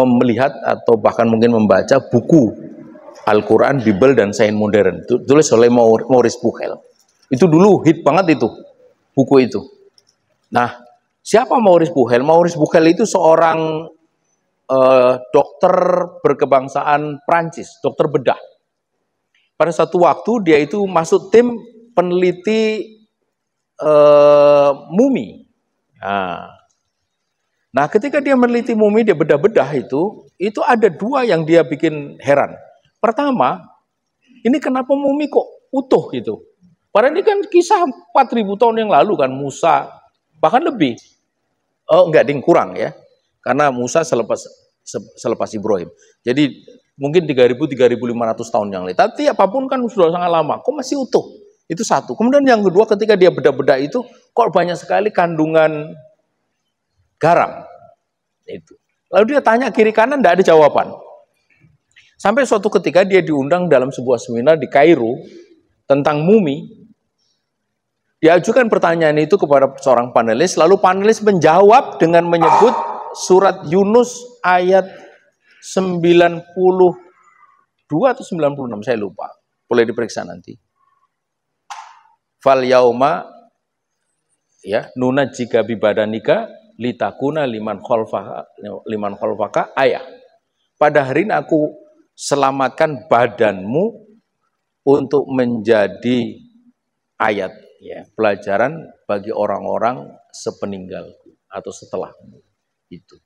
melihat atau bahkan mungkin membaca buku Al-Quran, Bible, dan Sains Modern, tulis oleh Maurice Bucaille. Itu dulu hit banget itu, buku itu. Nah, siapa Maurice Bucaille? Maurice Bucaille itu seorang dokter berkebangsaan Prancis, dokter bedah. Pada satu waktu dia itu masuk tim peneliti mumi. Nah, ketika dia meneliti mumi, dia bedah-bedah itu ada dua yang dia bikin heran. Pertama, ini kenapa mumi kok utuh gitu? Padahal ini kan kisah 4.000 tahun yang lalu kan, Musa, bahkan lebih. Oh, enggak, ding, kurang ya. Karena Musa selepas Ibrahim. Jadi mungkin 3.500 tahun yang lalu. Tapi apapun kan sudah sangat lama, kok masih utuh? Itu satu. Kemudian yang kedua, ketika dia bedah-bedah itu, kok banyak sekali kandungan garam. Itu. Lalu dia tanya kiri kanan, tidak ada jawaban. Sampai suatu ketika dia diundang dalam sebuah seminar di Kairo tentang mumi. Dia ajukan pertanyaan itu kepada seorang panelis, lalu panelis menjawab dengan menyebut surat Yunus ayat 92 atau 96, saya lupa. Boleh diperiksa nanti. Fal yauma ya nunajjika bibadanika litakuna liman khalfaka ayah. Pada hari ini aku selamatkan badanmu untuk menjadi ayat, ya, pelajaran bagi orang-orang sepeninggalku atau setelahmu. Itu.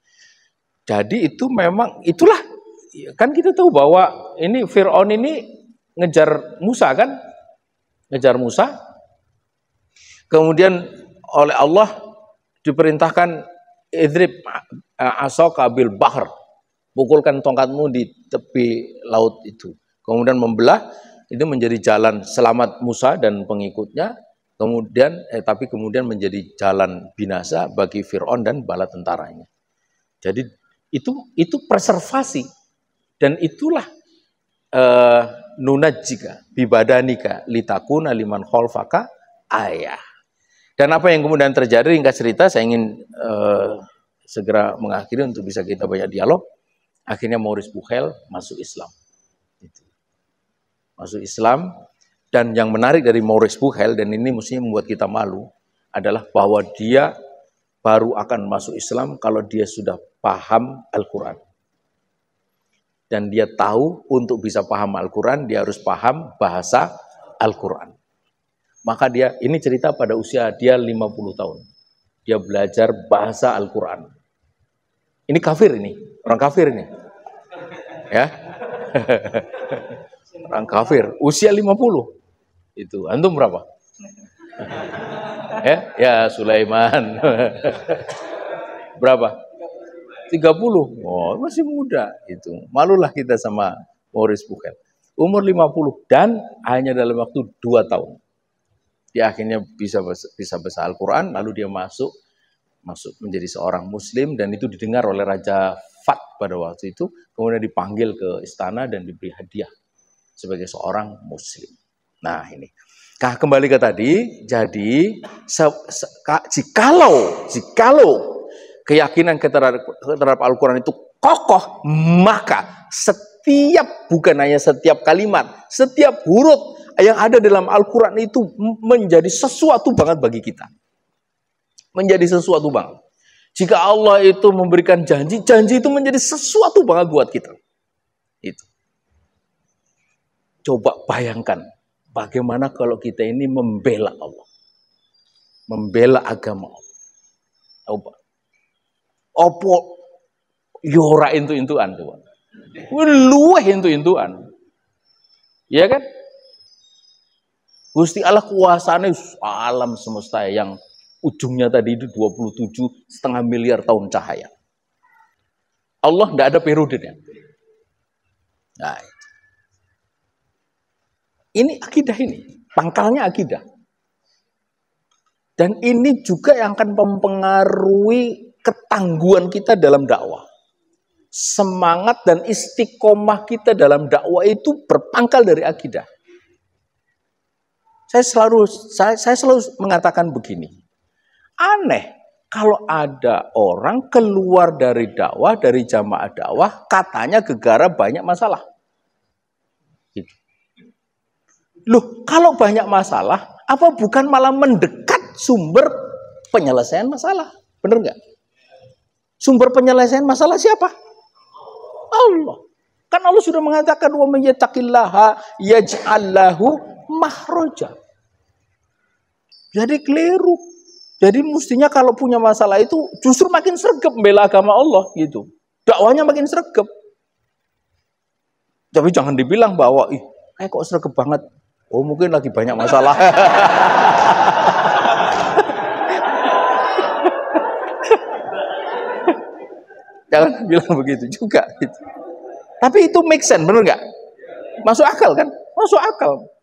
Jadi itu memang itulah, kan kita tahu bahwa ini Fir'aun ini ngejar Musa kan, ngejar Musa. Kemudian oleh Allah diperintahkan idrib asaka bil bahr, pukulkan tongkatmu di tepi laut itu. Kemudian membelah, itu menjadi jalan selamat Musa dan pengikutnya. Kemudian tapi kemudian menjadi jalan binasa bagi Fir'aun dan bala tentaranya. Jadi itu preservasi, dan itulah nunajjika bibadanika litakuna liman khalfaka ayah. Dan apa yang kemudian terjadi, ringkas cerita, saya ingin segera mengakhiri untuk bisa kita banyak dialog. Akhirnya Maurice Bucaille masuk Islam. Masuk Islam, dan yang menarik dari Maurice Bucaille, dan ini mestinya membuat kita malu, adalah bahwa dia baru akan masuk Islam kalau dia sudah paham Al-Quran. Dan dia tahu untuk bisa paham Al-Quran, dia harus paham bahasa Al-Quran. Maka dia, ini cerita pada usia dia 50 tahun. Dia belajar bahasa Al-Quran. Ini kafir ini, orang kafir ini. Ya. Orang kafir, usia 50. Itu, antum berapa? Ya Sulaiman. Berapa? 30. Oh, masih muda itu. Malulah kita sama Maurice Bucaille. Umur 50 dan hanya dalam waktu 2 tahun. Dia akhirnya bisa baca Al-Quran, lalu dia masuk menjadi seorang muslim, dan itu didengar oleh Raja Fat pada waktu itu, kemudian dipanggil ke istana dan diberi hadiah sebagai seorang muslim. Nah ini. Nah, kembali ke tadi, jadi jikalau keyakinan terhadap Al-Quran itu kokoh, maka bukan hanya setiap kalimat, setiap huruf yang ada dalam Al-Quran itu menjadi sesuatu banget bagi kita. Menjadi sesuatu banget. Jika Allah itu memberikan janji itu menjadi sesuatu banget buat kita. Itu. Coba bayangkan, bagaimana kalau kita ini membela Allah. Membela agama Allah. Coba. Opo yora intu-intuan tuh. Luweh intu-intuan. Iya kan? Gusti Allah kuasanya alam semesta yang ujungnya tadi itu 27,5 miliar tahun cahaya. Allah tidak ada periodenya. Nah, ini akidah ini, pangkalnya akidah. Dan ini juga yang akan mempengaruhi ketangguhan kita dalam dakwah. Semangat dan istiqomah kita dalam dakwah itu berpangkal dari akidah. Saya selalu mengatakan begini. Aneh Kalau ada orang keluar dari dakwah, dari jamaah dakwah, katanya gegara banyak masalah. Gitu. Loh, kalau banyak masalah, apa bukan malah mendekat sumber penyelesaian masalah? Bener nggak? Sumber penyelesaian masalah siapa? Allah. Kan Allah sudah mengatakan wa may yattaqillaha yaj'al lahu makhraja. Jadi keliru. Jadi mestinya kalau punya masalah itu justru makin sregep membela agama Allah gitu. Dakwahnya makin sregep. Tapi jangan dibilang bahwa kok sregep banget. Oh, mungkin lagi banyak masalah. Jangan bilang begitu juga gitu. Tapi itu make sense, benar nggak? Masuk akal kan?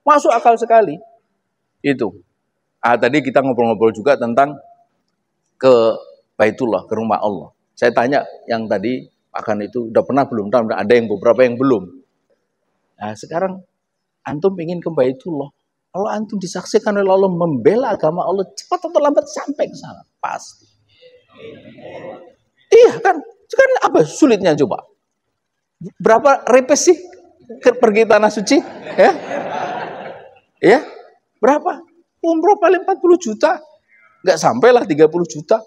Masuk akal sekali. Itu. Tadi kita ngobrol-ngobrol juga tentang ke Baitullah, ke rumah Allah. Saya tanya yang tadi akan itu udah pernah belum? Ada yang beberapa yang belum. Nah, sekarang antum ingin ke Baitullah. Kalau antum disaksikan oleh Allah membela agama Allah, cepat atau lambat sampai ke sana, pasti. Iya kan? Sekarang apa sulitnya coba? Berapa repes sih pergi tanah suci? Ya? Berapa? Umroh paling 40 juta. Enggak sampailah 30 juta.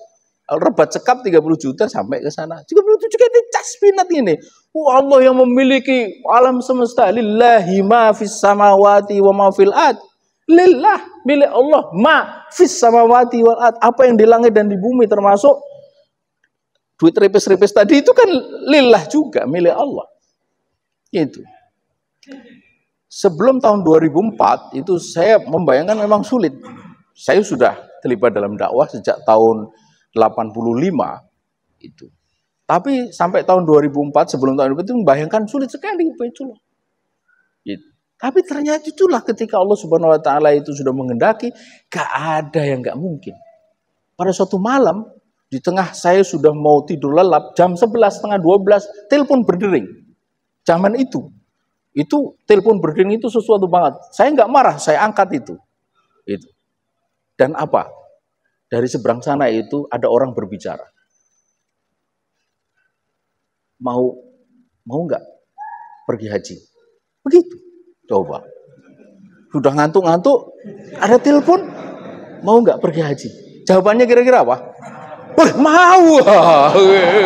Rebat sekap 30 juta sampai ke sana. 30 juta ini cas pinat ini. Allah yang memiliki alam semesta. Lillahi ma fis samawati wa ma fil ard. Lillah, milik Allah, ma fis samawati wal ard. Apa yang di langit dan di bumi termasuk duit repes-repes tadi itu kan lillah juga, milik Allah. Itu. Sebelum tahun 2004 itu saya membayangkan memang sulit. Saya sudah terlibat dalam dakwah sejak tahun 85 itu. Tapi sampai tahun 2004 sebelum tahun itu membayangkan sulit sekali Baitullah. Gitu. Tapi ternyata itulah ketika Allah Subhanahu wa taala itu sudah menghendaki, gak ada yang gak mungkin. Pada suatu malam di tengah saya sudah mau tidur lelap, jam 11, setengah 12, telepon berdering. Zaman itu telepon berdering itu sesuatu banget. Saya nggak marah, saya angkat itu. Dan apa? Dari seberang sana itu ada orang berbicara. Mau nggak pergi haji? Begitu. Coba. Sudah ngantuk-ngantuk, ada telepon, mau nggak pergi haji? Jawabannya kira-kira apa? Wah, mau.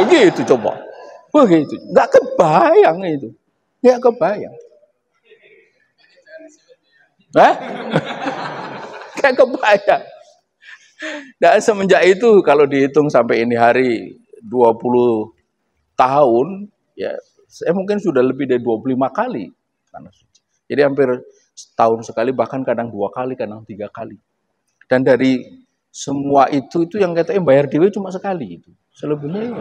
Gitu coba. Begitu. Nggak kebayang itu. Nggak kebayang. Nggak kebayang. Dan semenjak itu kalau dihitung sampai ini hari 20 tahun, ya saya mungkin sudah lebih dari 25 kali tanah suci. Jadi hampir setahun sekali, bahkan kadang 2 kali, kadang 3 kali. Dan dari semua itu yang katanya bayar dewe cuma sekali itu. Selebihnya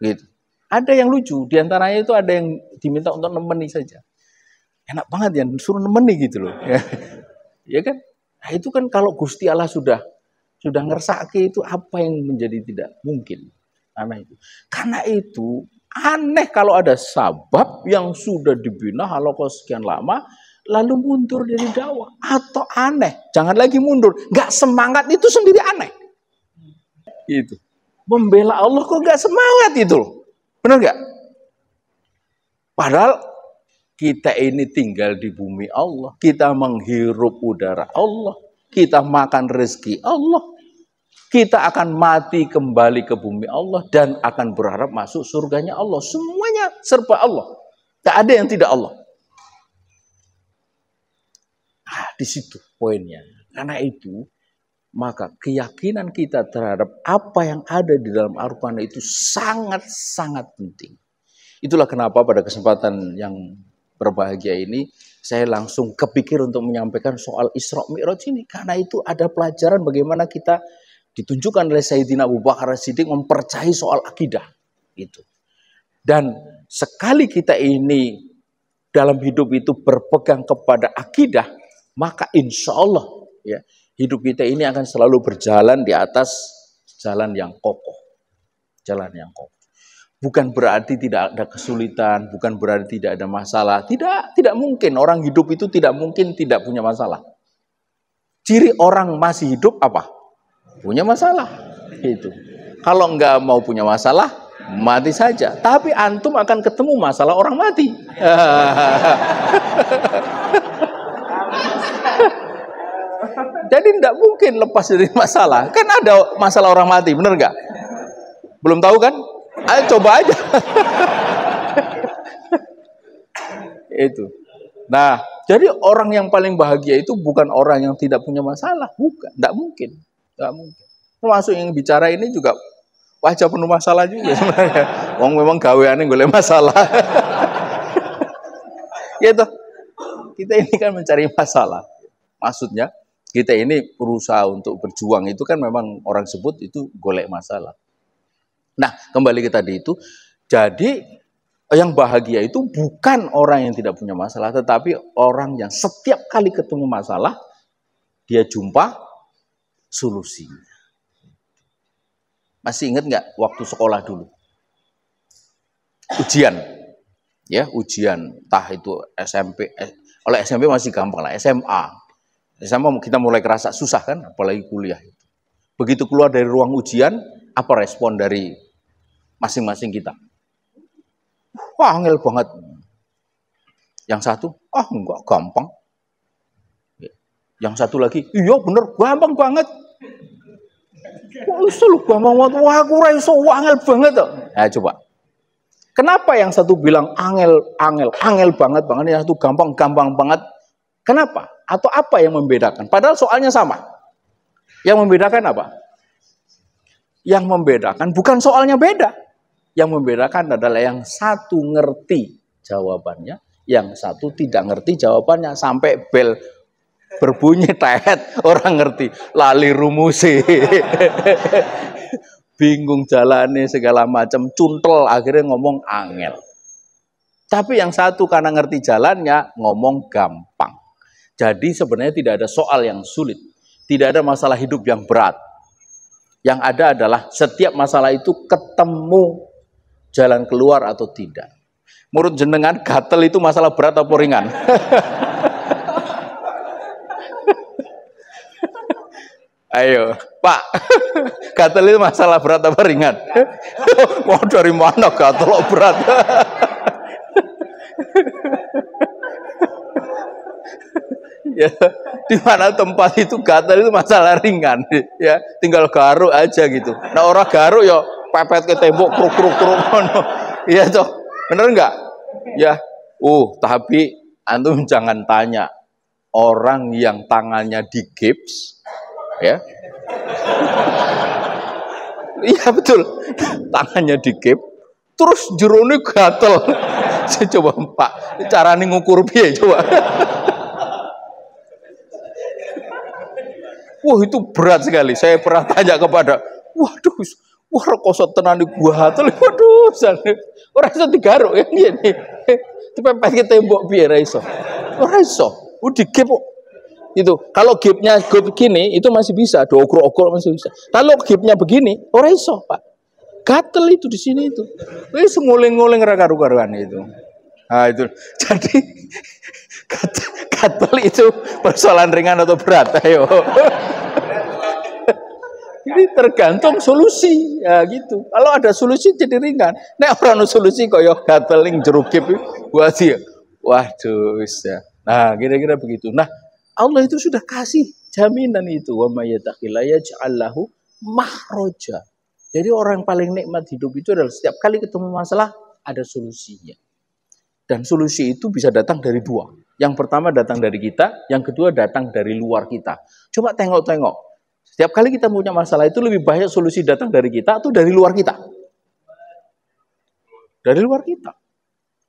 gitu. Ada yang lucu, diantaranya itu ada yang diminta untuk nemeni saja. Enak banget ya, suruh nemeni gitu loh. Ya kan? Nah, itu kan kalau Gusti Allah sudah ngersake itu apa yang menjadi tidak mungkin. Karena itu aneh kalau ada sabab yang sudah dibina halaqah sekian lama lalu mundur dari dakwah, atau aneh, jangan lagi mundur, nggak semangat itu sendiri aneh. Itu membela Allah kok nggak semangat itu, benar nggak? Padahal kita ini tinggal di bumi Allah, kita menghirup udara Allah, kita makan rezeki Allah, kita akan mati kembali ke bumi Allah dan akan berharap masuk surganya Allah. Semuanya serba Allah, tak ada yang tidak Allah. Di situ poinnya. Karena itu, maka keyakinan kita terhadap apa yang ada di dalam Al-Quran itu sangat-sangat penting. Itulah kenapa pada kesempatan yang berbahagia ini, saya langsung kepikir untuk menyampaikan soal Isra Mi'raj ini. Karena itu ada pelajaran bagaimana kita ditunjukkan oleh Sayyidina Abu Bakar As-Siddiq mempercayai soal akidah. Gitu. Dan sekali kita ini dalam hidup itu berpegang kepada akidah, maka insya Allah ya, hidup kita ini akan selalu berjalan di atas jalan yang kokoh. Jalan yang kokoh. Bukan berarti tidak ada kesulitan, bukan berarti tidak ada masalah. Tidak mungkin. Orang hidup itu tidak mungkin tidak punya masalah. Ciri orang masih hidup apa? Punya masalah. Itu. Kalau nggak mau punya masalah, mati saja. Tapi antum akan ketemu masalah orang mati. Jadi tidak mungkin lepas dari masalah. Kan ada masalah orang mati, bener nggak? Belum tahu kan? Ayo coba aja. Itu. Nah, jadi orang yang paling bahagia itu bukan orang yang tidak punya masalah, bukan, tidak mungkin, tidak mungkin. Termasuk yang bicara ini juga wajah penuh masalah juga sebenarnya. Wong memang gaweane golek masalah. Gitu. Kita ini kan mencari masalah. Maksudnya kita ini berusaha untuk berjuang itu kan memang orang sebut itu golek masalah. Nah, kembali ke tadi itu, jadi yang bahagia itu bukan orang yang tidak punya masalah, tetapi orang yang setiap kali ketemu masalah, dia jumpa solusinya. Masih ingat nggak waktu sekolah dulu? Ujian, ya ujian, entah itu SMP, oleh SMP masih gampang lah, SMA kita mulai kerasa susah kan, apalagi kuliah. Begitu keluar dari ruang ujian, apa respon dari masing-masing kita? Wah, angel banget. Yang satu, enggak gampang. Yang satu lagi, iya bener, gampang banget. Wah, itu lu gampang banget. Wah, aku raiso, angel banget. Nah, coba. Kenapa yang satu bilang angel banget, yang satu gampang banget? Kenapa? Atau apa yang membedakan? Padahal soalnya sama. Yang membedakan apa? Yang membedakan bukan soalnya beda. Yang membedakan adalah yang satu ngerti jawabannya, yang satu tidak ngerti jawabannya. Sampai bel berbunyi tet, orang ngerti, lali rumusi. Bingung jalannya segala macam, cuntel, akhirnya ngomong angel. Tapi yang satu karena ngerti jalannya, ngomong gampang. Jadi sebenarnya tidak ada soal yang sulit. Tidak ada masalah hidup yang berat. Yang ada adalah setiap masalah itu ketemu jalan keluar atau tidak. Menurut jenengan, gatel itu masalah berat atau ringan? Ayo, Pak. Gatel itu masalah berat atau ringan? Mau dari mana gatel kok berat? Ya, di mana tempat itu gatel itu masalah ringan, ya tinggal garuk aja gitu. Nah orang garuk ya pepet ke tembok kruk. Iya toh, bener nggak? Ya, tapi antum jangan tanya orang yang tangannya digips, ya. Iya betul, tangannya digips, terus jerone gatel. Saya coba Pak, cara ngukur piye coba. Wah itu berat sekali. Saya pernah tanya kepada, wah rekoso tenan di gua hatel, waduh, ora iso digaruk ya ngene. Dipepet ke tembok piye ora iso. Ora iso. Digep kok. Itu. Kalau gapnya gap begini itu masih bisa, diokrok-okrok masih bisa. Kalau gapnya begini, ora iso, Pak. Gatel itu di sini itu. Wis nguling-nguling ra karu-karuan itu. Nah itu. Jadi gatel itu persoalan ringan atau berat? Ayo. Ini tergantung solusi, ya gitu. Kalau ada solusi jadi ringan. Nek ora ono solusi kaya gateling jeruk kip buat dia. Waduh, ya. Nah, kira-kira begitu. Nah, Allah itu sudah kasih jaminan itu. Wa may yattaqilla yaj'al lahu makhraja. Jadi orang yang paling nikmat hidup itu adalah setiap kali ketemu masalah ada solusinya. Dan solusi itu bisa datang dari dua. Yang pertama datang dari kita, yang kedua datang dari luar kita. Coba tengok-tengok. Setiap kali kita punya masalah itu lebih banyak solusi datang dari kita atau dari luar kita? Dari luar kita.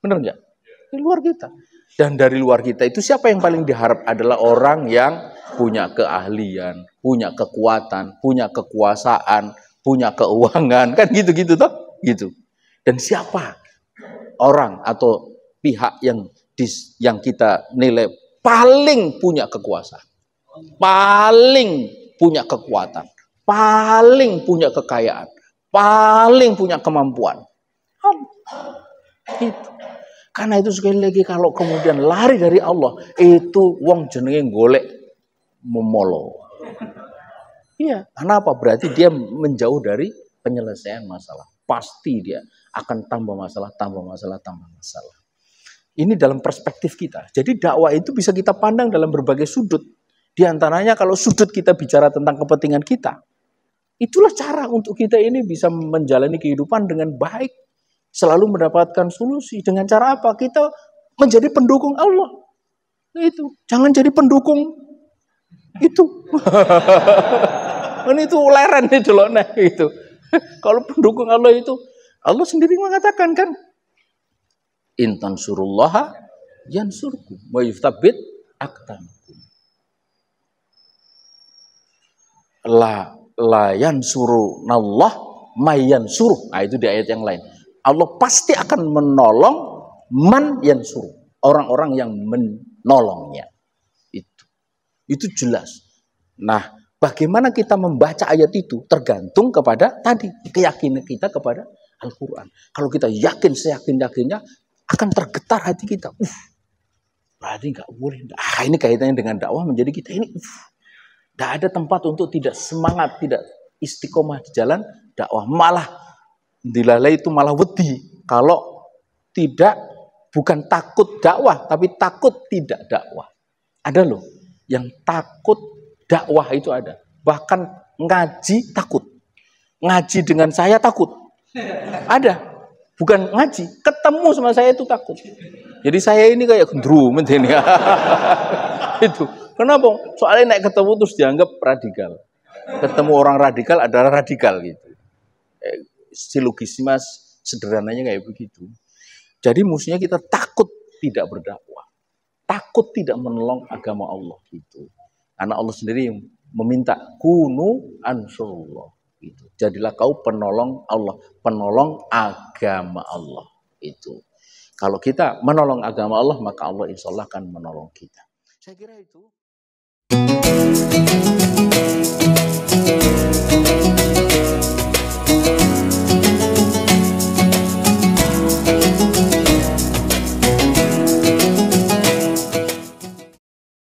Benar nggak? Dari luar kita. Dan dari luar kita itu siapa yang paling diharap adalah orang yang punya keahlian, punya kekuatan, punya kekuasaan, punya keuangan. Kan gitu-gitu toh? Gitu. Dan siapa orang atau pihak yang kita nilai paling punya kekuasaan, paling punya kekuatan, paling punya kekayaan, paling punya kemampuan. Itu. Karena itu sekali lagi kalau kemudian lari dari Allah, itu wong jenenge golek memolo. Iya, karena apa? Berarti dia menjauh dari penyelesaian masalah. Pasti dia akan tambah masalah, tambah masalah, tambah masalah. Ini dalam perspektif kita. Jadi dakwah itu bisa kita pandang dalam berbagai sudut. Di antaranya kalau sudut kita bicara tentang kepentingan kita, itulah cara untuk kita ini bisa menjalani kehidupan dengan baik. Selalu mendapatkan solusi. Dengan cara apa? Kita menjadi pendukung Allah. Itu. Jangan jadi pendukung itu. Ini itu leren itu loh, nah itu. Kalau pendukung Allah itu, Allah sendiri mengatakan kan, intan surullaha yansurkum wa yuftabit aqdamakum. La yansurunallah mayyansuru. Nah itu di ayat yang lain. Allah pasti akan menolong man yansuru, orang-orang yang menolongnya. Itu jelas. Nah, bagaimana kita membaca ayat itu tergantung kepada tadi keyakinan kita kepada Al-Quran. Kalau kita yakin seyakin-yakinnya, akan tergetar hati kita. Berarti nggak boleh. Ini kaitannya dengan dakwah menjadi kita ini. Nggak ada tempat untuk tidak semangat, tidak istiqomah di jalan dakwah. Malah dilalai itu malah wedi. Kalau tidak, bukan takut dakwah, tapi takut tidak dakwah. Ada loh yang takut dakwah itu ada. Bahkan ngaji takut. Ngaji dengan saya takut. Ada. Bukan ngaji, ketemu sama saya itu takut. Jadi saya ini kayak gendru ini. Itu. Kenapa? Soalnya naik ketemu terus dianggap radikal. Ketemu orang radikal adalah radikal gitu. Silogisme sederhananya kayak begitu. Jadi musuhnya kita takut tidak berdakwah. Takut tidak menolong agama Allah gitu. Karena Allah sendiri yang meminta kunu ansurullah gitu. Jadilah kau penolong Allah, penolong agama Allah itu. Kalau kita menolong agama Allah, maka Allah insya Allah akan menolong kita. Saya kira itu.